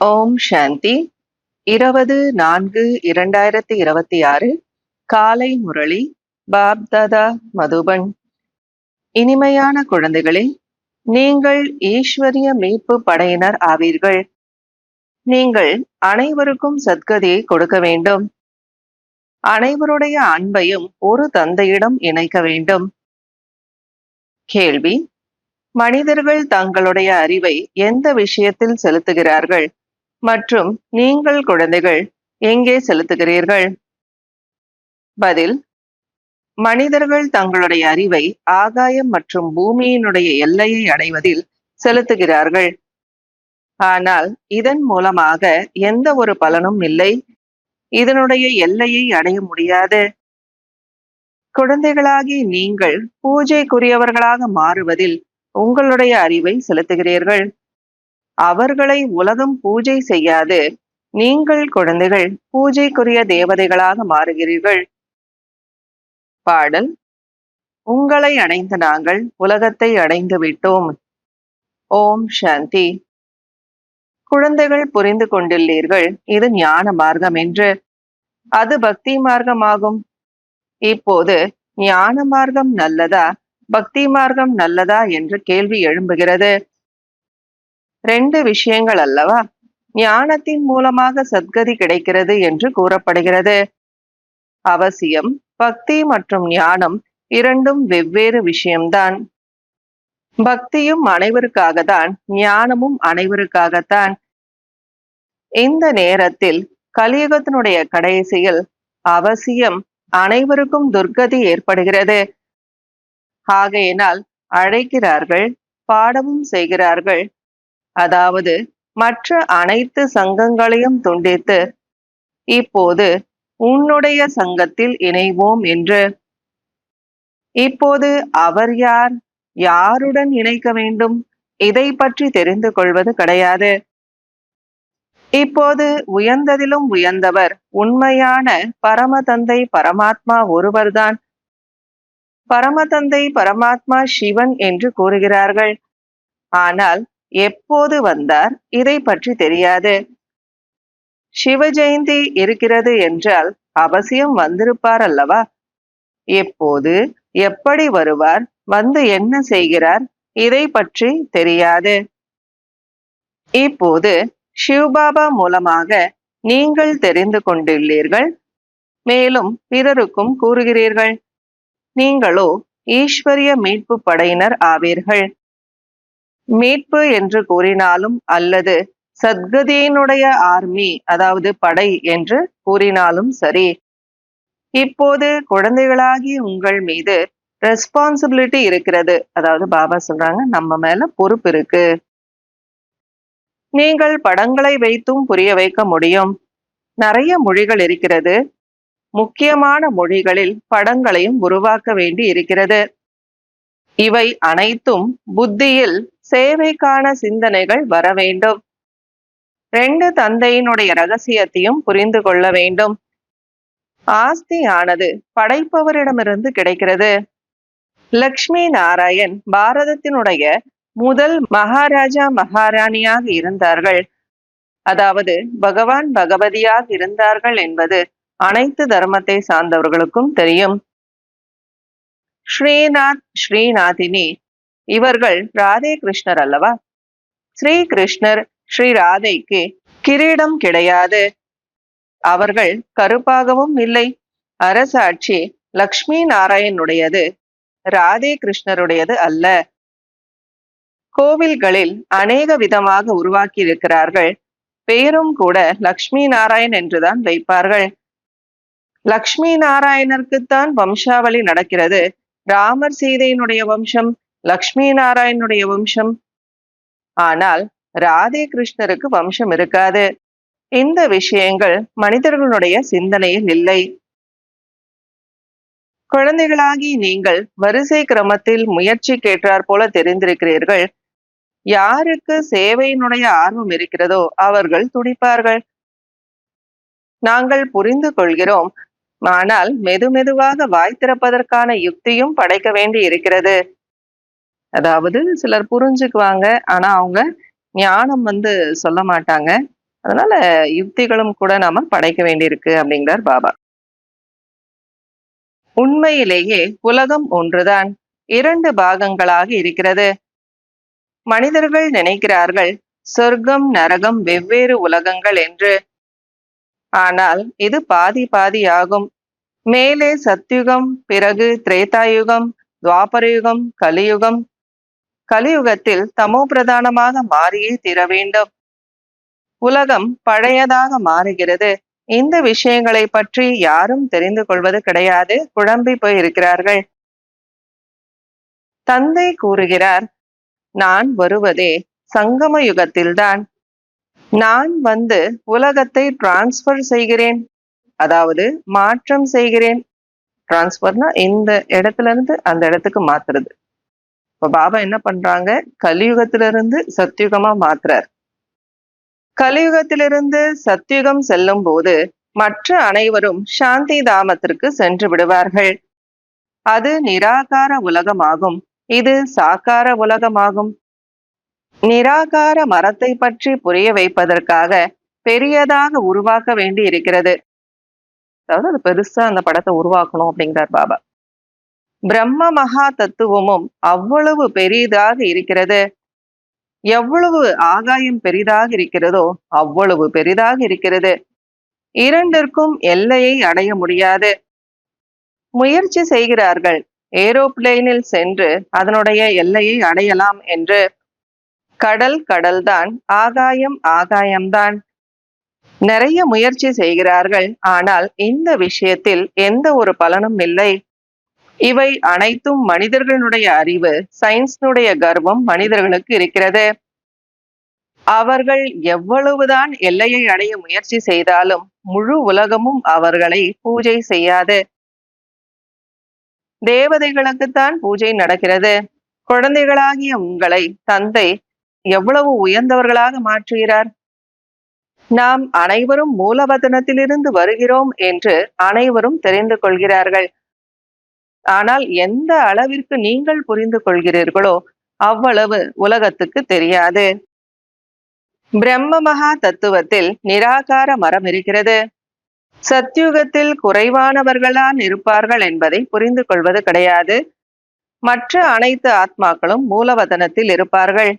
ஓம் சாந்தி 20-4-2026 காலை முரளி பாப்தாதா மதுபன். இனிமையான குழந்தைகளே, நீங்கள் ஈஸ்வரிய மீட்பு படையினர் ஆவீர்கள். நீங்கள் அனைவருக்கும் சத்கதியை கொடுக்க வேண்டும். அனைவருடைய அன்பையும் ஒரு தந்தையிடம் இணைக்க வேண்டும். கேள்வி: மனிதர்கள் தங்களுடைய அறிவை எந்த விஷயத்தில் செலுத்துகிறார்கள் மற்றும் நீங்கள் குழந்தைகள் எங்கே செலுத்துகிறீர்கள்? பதில்: மனிதர்கள் தங்களுடைய அறிவை ஆகாயம் மற்றும் பூமியினுடைய எல்லையை அடைவதில் செலுத்துகிறார்கள். ஆனால் இதன் மூலமாக எந்த ஒரு பலனும் இல்லை. இதனுடைய எல்லையை அடைய முடியாது. குழந்தைகளாகி நீங்கள் பூஜைக்குரியவர்களாக மாறுவதில் உங்களுடைய அறிவை செலுத்துகிறீர்கள். அவர்களை உலகம் பூஜை செய்யாது. நீங்கள் குழந்தைகள் பூஜைக்குரிய தேவதைகளாக மாறுகிறீர்கள். பாடல்: உங்களை அடைந்த நாங்கள் உலகத்தை அடைந்து விட்டோம். ஓம் சாந்தி. குழந்தைகள் புரிந்து கொண்டுள்ளீர்கள், இது ஞான மார்க்கம் என்று. அது பக்தி மார்க்கமாகும். இப்போது ஞான மார்க்கம் நல்லதா, பக்தி மார்க்கம் நல்லதா என்ற கேள்வி எழும்புகிறது. 2 விஷயங்கள் அல்லவா? ஞானத்தின் மூலமாக சத்கதி கிடைக்கிறது என்று கூறப்படுகிறது. அவசியம் பக்தி மற்றும் ஞானம் இரண்டும் வெவ்வேறு விஷயம்தான். பக்தியும் அனைவருக்காகத்தான், ஞானமும் அனைவருக்காகத்தான். இந்த நேரத்தில் கலியுகத்தினுடைய கடைசியில் அவசியம் அனைவருக்கும் துர்கதி ஏற்படுகிறது. ஆகையினால் அழைக்கிறார்கள், பாடமும் செய்கிறார்கள். அதாவது மற்ற அனைத்து சங்கங்களையும் துண்டித்து இப்போது உன்னுடைய சங்கத்தில் இணைவோம் என்று. இப்போது அவர் யார், யாருடன் இணைக்க வேண்டும், இதை பற்றி தெரிந்து கொள்வது கிடையாது. இப்போது உயர்ந்ததிலும் உயர்ந்தவர் உண்மையான பரமதந்தை பரமாத்மா ஒருவர்தான். பரமதந்தை பரமாத்மா சிவன் என்று கூறுகிறார்கள். ஆனால் எப்போது வந்தார், இதை பற்றி தெரியாது. சிவ ஜெயந்தி இருக்கிறது என்றால் அவசியம் வந்திருப்பார் அல்லவா? எப்போது, எப்படி வருவார், வந்து என்ன செய்கிறார், இதை பற்றி தெரியாது. இப்போது சிவபாபா மூலமாக நீங்கள் தெரிந்து கொண்டுள்ளீர்கள். மேலும் பிறருக்கும் கூறுகிறீர்கள். நீங்களோ ஈஸ்வரிய மீட்பு படையினர் ஆவீர்கள். மீட்பு என்று கூறினாலும் அல்லது சத்கதியினுடைய ஆர்மி, அதாவது படை என்று கூறினாலும் சரி. இப்போது குழந்தைகளாகி உங்கள் மீது ரெஸ்பான்சிபிலிட்டி இருக்கிறது. அதாவது பாபா சொல்றாங்க, நம்ம மேல பொறுப்பு இருக்கு. நீங்கள் படங்களை வைத்தும் புரிய வைக்க முடியும். நிறைய மொழிகள் இருக்கிறது. முக்கியமான மொழிகளில் படங்களையும் உருவாக்க வேண்டி இருக்கிறது. இவை அனைத்தும் புத்தியில் சேவைக்கான சிந்தனைகள் வர வேண்டும். 2 தந்தையினுடைய ரகசியத்தையும் புரிந்து கொள்ள வேண்டும். ஆஸ்தியானது படைப்பவரிடமிருந்து கிடைக்கிறது. லக்ஷ்மி நாராயண் பாரதத்தினுடைய முதல் மகாராஜா மகாராணியாக இருந்தார்கள். அதாவது பகவான் பகவதியாக இருந்தார்கள் என்பது அனைத்து தர்மத்தை சார்ந்தவர்களுக்கும் தெரியும். ஸ்ரீநாத், ஸ்ரீநாதினி இவர்கள் ராதே கிருஷ்ணர் அல்லவா? ஸ்ரீ கிருஷ்ணர் ஸ்ரீ ராதைக்கு கிரீடம் கிடையாது. அவர்கள் கருப்பாகவும் இல்லை. அரசாட்சி லக்ஷ்மி நாராயணுடையது, ராதே கிருஷ்ணருடையது அல்ல. கோவில்களில் அநேக விதமாக உருவாக்கி இருக்கிறார்கள். பெயரும் கூட லக்ஷ்மி நாராயண் என்றுதான் வைப்பார்கள். லக்ஷ்மி நாராயணருக்குத்தான் வம்சாவளி நடக்கிறது. ராமர் சீதையினுடைய வம்சம், லக்ஷ்மி நாராயணுடைய வம்சம். ஆனால் ராதே கிருஷ்ணருக்கு வம்சம் இருக்காது. இந்த விஷயங்கள் மனிதர்களுடைய சிந்தனையில் இல்லை. குழந்தைகளாகி நீங்கள் வரிசை கிரமத்தில் முயற்சி கேட்டார் போல தெரிந்திருக்கிறீர்கள். யாருக்கு சேவையினுடைய ஆர்வம் இருக்கிறதோ அவர்கள் துடிப்பார்கள். நாங்கள் புரிந்து கொள்கிறோம். ஆனால் மெதுமெதுவாக வாய் திறப்பதற்கான யுக்தியும் படைக்க வேண்டி இருக்கிறது. அதாவது சிலர் புரிஞ்சுக்குவாங்க, ஆனா அவங்க ஞானம் சொல்ல மாட்டாங்க. அதனால யுக்திகளும் கூட நாம படைக்க வேண்டியிருக்கு அப்படிங்கிறார் பாபா. உண்மையிலேயே உலகம் ஒன்றுதான், 2 பாகங்களாக இருக்கிறது. மனிதர்கள் நினைக்கிறார்கள் சொர்க்கம் நரகம் வெவ்வேறு உலகங்கள் என்று. ஆனால் இது பாதி பாதி ஆகும். மேலே சத்யுகம், பிறகு திரேதாயுகம், துவாபரயுகம், கலியுகம். கலியுகத்தில் தமோ பிரதானமாக மாறியே தீர வேண்டும். உலகம் பழையதாக மாறுகிறது. இந்த விஷயங்களை பற்றி யாரும் தெரிந்து கொள்வது கிடையாது, குழம்பி போய் இருக்கிறார்கள். தந்தை கூறுகிறார், நான் வருவதே சங்கம யுகத்தில்தான். நான் வந்து உலகத்தை டிரான்ஸ்பர் செய்கிறேன், அதாவது மாற்றம் செய்கிறேன். டிரான்ஸ்பர்னா இந்த இடத்துல இருந்து அந்த இடத்துக்கு மாத்துறது. இப்ப பாபா என்ன பண்றாங்க, கலியுகத்திலிருந்து சத்யுகமா மாத்துறார். கலியுகத்திலிருந்து சத்யுகம் செல்லும் போது மற்ற அனைவரும் சாந்தி தாமத்திற்கு சென்று விடுவார்கள். அது நிராகார உலகமாகும், இது சாக்கார உலகமாகும். நிராகார மரத்தை பற்றி புரிய வைப்பதற்காக பெரியதாக உருவாக்க வேண்டி இருக்கிறது. அதாவது அது பெருசா அந்த படத்தை உருவாக்கணும் அப்படிங்கிறார் பாபா. பிரம்ம மகா தத்துவமும் அவ்வளவு பெரிதாக இருக்கிறது. எவ்வளவு ஆகாயம் பெரிதாக இருக்கிறதோ அவ்வளவு பெரிதாக இருக்கிறது. இரண்டிற்கும் எல்லையை அடைய முடியாது. முயற்சி செய்கிறார்கள் ஏரோப்ளேனில் சென்று அதனுடைய எல்லையை அடையலாம் என்று. கடல் கடல்தான், ஆகாயம் ஆகாயம்தான். நிறைய முயற்சி செய்கிறார்கள், ஆனால் இந்த விஷயத்தில் எந்த ஒரு பலனும் இல்லை. இவை அனைத்தும் மனிதர்களுடைய அறிவு, சயின்ஸினுடைய கர்வம் மனிதர்களுக்கு இருக்கிறது. அவர்கள் எவ்வளவுதான் எல்லையை அடைய முயற்சி செய்தாலும் முழு உலகமும் அவர்களை பூஜை செய்யாது. தேவதைகளுக்குத்தான் பூஜை நடக்கிறது. குழந்தைகளாகிய உங்களை தந்தை எவ்வளவு உயர்ந்தவர்களாக மாற்றுகிறார். நாம் அனைவரும் மூலவதனத்திலிருந்து வருகிறோம் என்று அனைவரும் தெரிந்து கொள்கிறார்கள். ஆனால் எந்த அளவிற்கு நீங்கள் புரிந்து கொள்கிறீர்களோ அவ்வளவு உலகத்துக்கு தெரியாது. பிரம்ம மகா தத்துவத்தில் நிராகார மரம் இருக்கிறது. சத்யுகத்தில் குறைவானவர்களான் இருப்பார்கள் என்பதை புரிந்து கொள்வது கிடையாது. மற்ற அனைத்து ஆத்மாக்களும் மூலவதனத்தில் இருப்பார்கள்.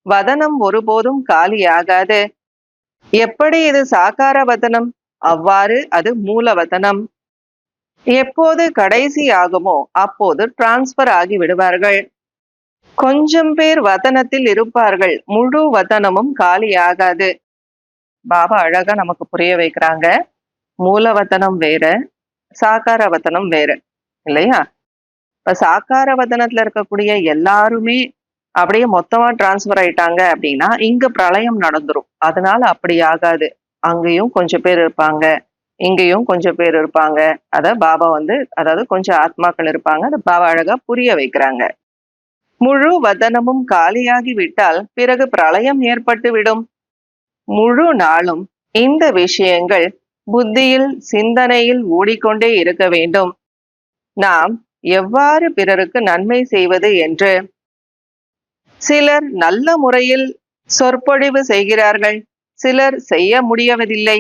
வதனம் ஒருபோதும் காலியாகாது. எப்படி இது சாக்கார வதனம், அவ்வாறு அது மூலவதனம். எப்போது கடைசி ஆகுமோ அப்போது டிரான்ஸ்பர் ஆகி விடுவார்கள். கொஞ்சம் பேர் வதனத்தில் இருப்பார்கள், முழு வதனமும் காலியாகாது. பாபா அழகா நமக்கு புரிய வைக்கிறாங்க. மூலவதனம் வேற, சாக்கார வதனம் வேற, இல்லையா? இப்ப சாக்கார வதனத்துல இருக்கக்கூடிய எல்லாருமே அப்படியே மொத்தமா டிரான்ஸ்பர் ஆயிட்டாங்க அப்படின்னா இங்க பிரளயம் நடந்துரும். அதனால அப்படி ஆகாது. அங்கேயும் கொஞ்சம் பேர் இருப்பாங்க, இங்கேயும் கொஞ்சம் பேர் இருப்பாங்க. அத பாபா அதாவது கொஞ்சம் ஆத்மாக்கள் இருப்பாங்க. அத பாபா அழகா புரிய வைக்கிறாங்க. முழு வதனமும் காலியாகி விட்டால் பிறகு பிரளயம் ஏற்பட்டு விடும். முழு நாளும் இந்த விஷயங்கள் புத்தியில், சிந்தனையில் ஓடிக்கொண்டே இருக்க வேண்டும். நாம் எவ்வாறு பிறருக்கு நன்மை செய்வது என்று. சிலர் நல்ல முறையில் சொற்பொழிவு செய்கிறார்கள், சிலர் செய்ய முடியவதில்லை.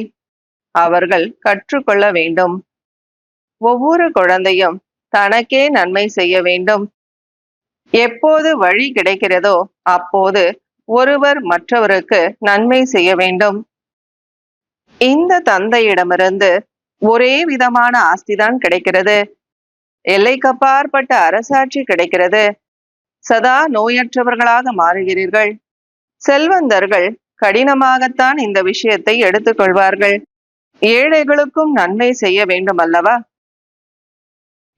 அவர்கள் கற்றுக்கொள்ள வேண்டும். ஒவ்வொரு குழந்தையும் தனக்கே நன்மை செய்ய வேண்டும். எப்போது வழி கிடைக்கிறதோ அப்போது ஒருவர் மற்றவருக்கு நன்மை செய்ய வேண்டும். இந்த தந்தையிடமிருந்து ஒரே விதமான ஆஸ்திதான் கிடைக்கிறது. எல்லைக்கப்பாற்பட்ட அரசாட்சி கிடைக்கிறது. சதா நோயற்றவர்களாக மாறுகிறீர்கள். செல்வந்தர்கள் கடினமாகத்தான் இந்த விஷயத்தை எடுத்துக்கொள்வார்கள். ஏழைகளுக்கும் நன்மை செய்ய வேண்டும் அல்லவா?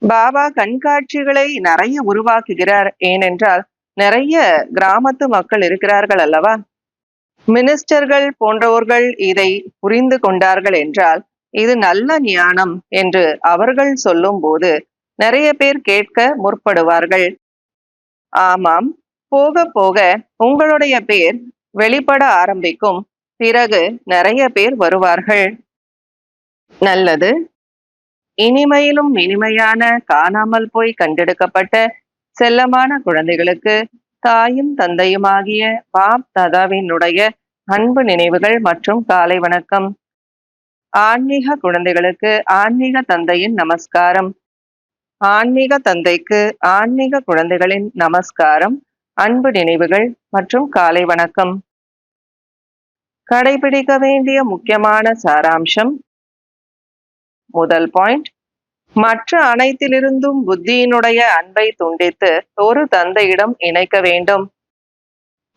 பாபா கண்காட்சிகளை நிறைய உருவாக்குகிறார். ஏனென்றால் நிறைய கிராமத்து மக்கள் இருக்கிறார்கள் அல்லவா? மினிஸ்டர்கள் போன்றவர்கள் இதை புரிந்து கொண்டார்கள் என்றால் இது நல்ல ஞானம் என்று அவர்கள் சொல்லும் போது நிறைய பேர் கேட்க முற்படுவார்கள். ஆமாம், போக போக உங்களுடைய பேர் வெளிப்பட ஆரம்பிக்கும். பிறகு நிறைய பேர் வருவார்கள். நல்லது. இனிமையிலும் இனிமையான காணாமல் போய் கண்டெடுக்கப்பட்ட செல்லமான குழந்தைகளுக்கு தாயும் தந்தையுமாகிய பாப் தாதாவினுடைய அன்பு நினைவுகள் மற்றும் காலை வணக்கம். ஆன்மீக குழந்தைகளுக்கு ஆன்மீக தந்தையின் நமஸ்காரம். ஆன்மீக தந்தைக்கு ஆன்மீக குழந்தைகளின் நமஸ்காரம், அன்பு நினைவுகள் மற்றும் காலை வணக்கம். கடைபிடிக்க வேண்டிய முக்கியமான சாராம்சம். முதல் பாயிண்ட், மற்ற அனைத்திலிருந்தும் புத்தியினுடைய அன்பை துண்டித்து ஒரு தந்தையிடம் இணைக்க வேண்டும்.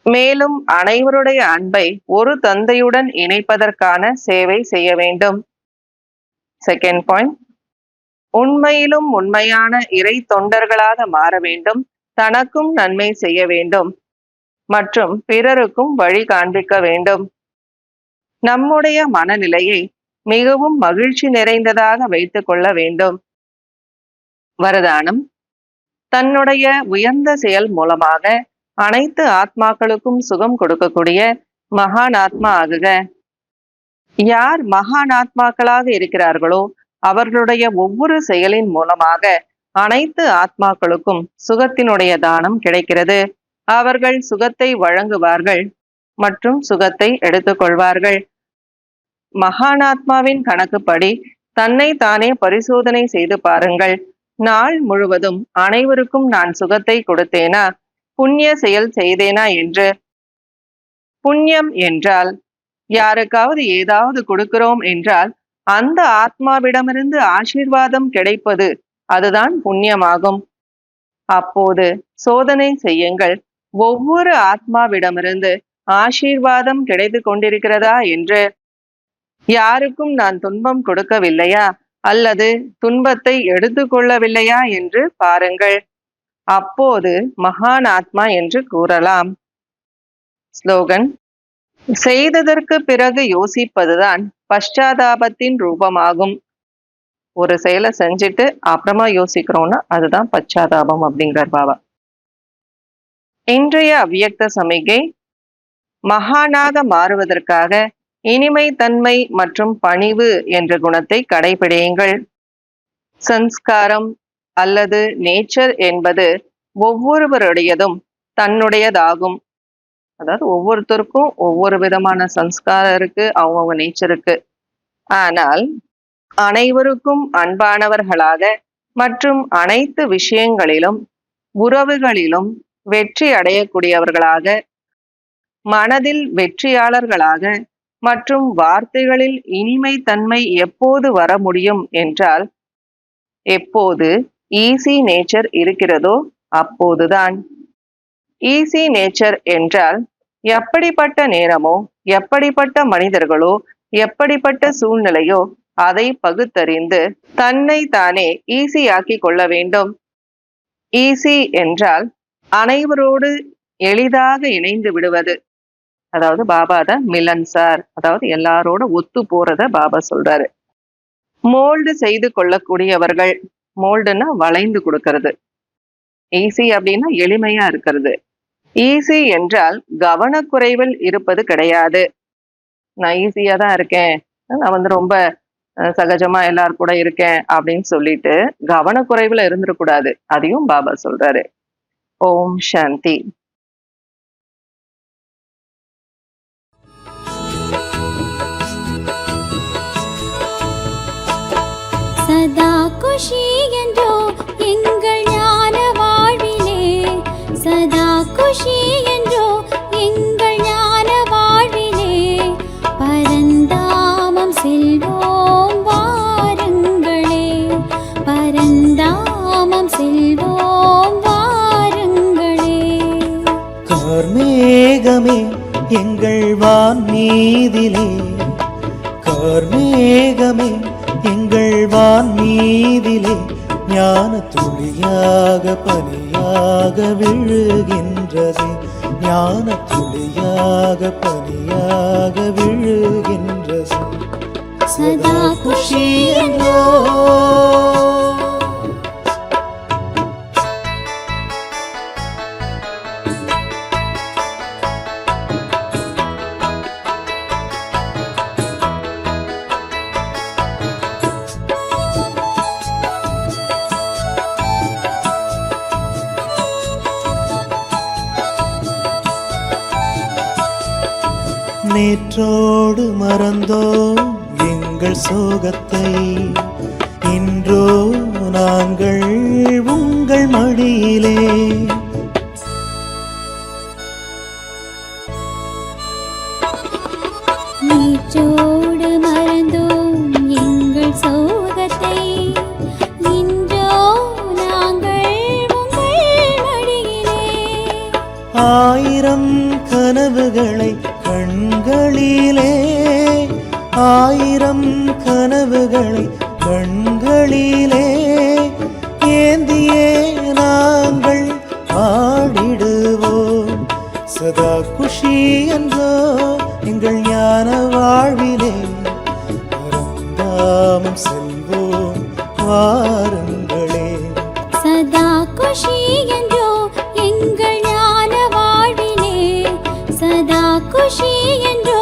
மேலும் அனைவருடைய அன்பை ஒரு தந்தையுடன் இணைப்பதற்கான சேவை செய்ய வேண்டும். செகண்ட் பாயிண்ட், உண்மையிலும் உண்மையான இறை தொண்டர்களாக மாற வேண்டும். தனக்கும் நன்மை செய்ய வேண்டும் மற்றும் பிறருக்கும் வழி காண்பிக்க வேண்டும். நம்முடைய மனநிலையை மிகவும் மகிழ்ச்சி நிறைந்ததாக வைத்துக் கொள்ள வேண்டும். வரதானம், தன்னுடைய உயர்ந்த செயல் மூலமாக அனைத்து ஆத்மாக்களுக்கும் சுகம் கொடுக்கக்கூடிய மகான் ஆத்மா ஆகுக. யார் மகான் ஆத்மாக்களாக இருக்கிறார்களோ அவர்களுடைய ஒவ்வொரு செயலின் மூலமாக அனைத்து ஆத்மாக்களுக்கும் சுகத்தினுடைய தானம் கிடைக்கிறது. அவர்கள் சுகத்தை வழங்குவார்கள் மற்றும் சுகத்தை எடுத்துக்கொள்வார்கள். மகானாத்மாவின் கணக்குப்படி தன்னை தானே பரிசோதனை செய்து பாருங்கள். நாள் முழுவதும் அனைவருக்கும் நான் சுகத்தை கொடுத்தேனா, புண்ணிய செயல் செய்தேனா என்று. புண்ணியம் என்றால் யாருக்காவது ஏதாவது கொடுக்கிறோம் என்றால் அந்த ஆத்மாவிடமிருந்து ஆசீர்வாதம் கிடைப்பது, அதுதான் புண்ணியமாகும். அப்போது சோதனை செய்யுங்கள், ஒவ்வொரு ஆத்மாவிடமிருந்து ஆசீர்வாதம் கிடைத்து கொண்டிருக்கிறதா என்று. யாருக்கும் நான் துன்பம் கொடுக்கவில்லையா அல்லது துன்பத்தை எடுத்துக்கொள்ளவில்லையா என்று பாருங்கள். அப்போது மகான் ஆத்மா என்று கூறலாம். ஸ்லோகன், செய்ததற்கு பிறகு யோசிப்பதுதான் பశ్చాத்தாபத்தின் ரூபமாகும். ஒரு செயலை செஞ்சுட்டு அப்புறமா யோசிக்கிறோம்னா அதுதான் பశ్చాத்தாபம் அப்படிங்கிறார் பாபா. இன்றைய அவ்வியக்த சமிகை, மகானாக மாறுவதற்காக இனிமை தன்மை மற்றும் பணிவு என்ற குணத்தை கடைபிடியுங்கள். சன்ஸ்காரம் அல்லது நேச்சர் என்பது ஒவ்வொருவருடையதும் தன்னுடையதாகும். அதாவது ஒவ்வொருத்தருக்கும் ஒவ்வொரு விதமான சன்ஸ்காரம் இருக்கு, அவங்க நேச்சருக்கு. ஆனால் அனைவருக்கும் அன்பானவர்களாக மற்றும் அனைத்து விஷயங்களிலும் உறவுகளிலும் வெற்றி அடையக்கூடியவர்களாக, மனதில் வெற்றியாளர்களாக மற்றும் வார்த்தைகளில் இனிமை தன்மை எப்போது வர முடியும் என்றால், எப்போது ஈஸி நேச்சர் இருக்கிறதோ அப்போதுதான். ஈஸி நேச்சர் என்றால் எப்படிப்பட்ட நேரமோ, எப்படிப்பட்ட மனிதர்களோ, எப்படிப்பட்ட சூழ்நிலையோ அதை பகுத்தறிந்து தன்னை தானே ஈஸியாக்கி கொள்ள வேண்டும். ஈஸி என்றால் அனைவரோடு எளிதாக இணைந்து விடுவது. அதாவது பாபா தான் மிலன்சார், அதாவது எல்லாரோட ஒத்து போறத பாபா சொல்றாரு. மோல்டு செய்து கொள்ளக்கூடியவர்கள், மோல்டுன்னா வளைந்து கொடுக்கறது, ஈஸி அப்படின்னா எளிமையா இருக்கிறது. ஈஸி என்றால் கவனக்குறைவில் இருப்பது கிடையாது. நான் ஈஸியா தான் இருக்கேன், நான் ரொம்ப சகஜமா எல்லாரும் கூட இருக்கேன் அப்படின்னு சொல்லிட்டு கவனக்குறைவுல இருந்துடக்கூடாது. அதையும் பாபா சொல்றாரு. ஓம் சாந்தி. சதா குஷி என்றோ எங்கள் ஞான வாழ்விலே, சதா குஷி என்றோ எங்கள் ஞான வாழ்விலே, பரந்தாமம் செல்வோம் வாருங்களே, பரந்தாமம் செல்வோம் வாருங்களே. கார்மேகமே எங்கள் வான் மீதிலே, கார்மேகமே எங்கள் வான் மீதிலே, ஞான துளியாக பனியாக விழுகின்றது, ஞான துளியாக பனியாக விழுகின்றது. சதா குஷி என்றோ நேற்றோடு மறந்தோம் எங்கள் சோகத்தை, இன்றோ நாங்கள் உங்கள் மடியிலே. நேற்றோடு மறந்தோம் எங்கள் சோகத்தை, இன்றோ நாங்கள் உங்கள் மடியிலே. ஆயிரம் கனவுகளை கண்களிலே, ஆயிரம் கனவுகளை கண்களிலே ஏந்தியே நாங்கள் ஆடிடுவோம். சதா குஷி என்றோ எங்கள் ஞான வாழ்விலே, பரந்தாமம் செல்வோம் வாருங்களே. சதா குஷி என்றோ எங்கள் ஞான வாழ்விலே, சதா குஷி என்றோ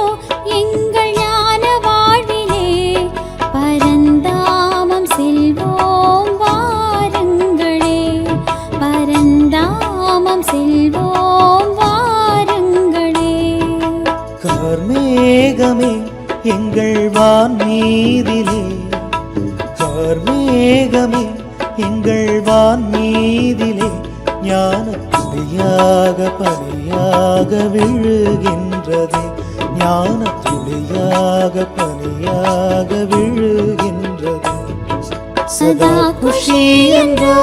எங்கள் ஞான வாழ்விலே, பரந்தாமம் செல்வோம் வாருங்களே, பரந்தாமம் செல்வோம் வாருங்களே. கார்மேகமே எங்கள் வான் மீதிலே, கார்மேகமே எங்கள் வான் மீதிலே, ஞான துளியாக பனியாக விழுகின்றது, ஞான துளியாக பனியாக விழுகின்றது. சதா குஷி என்றோ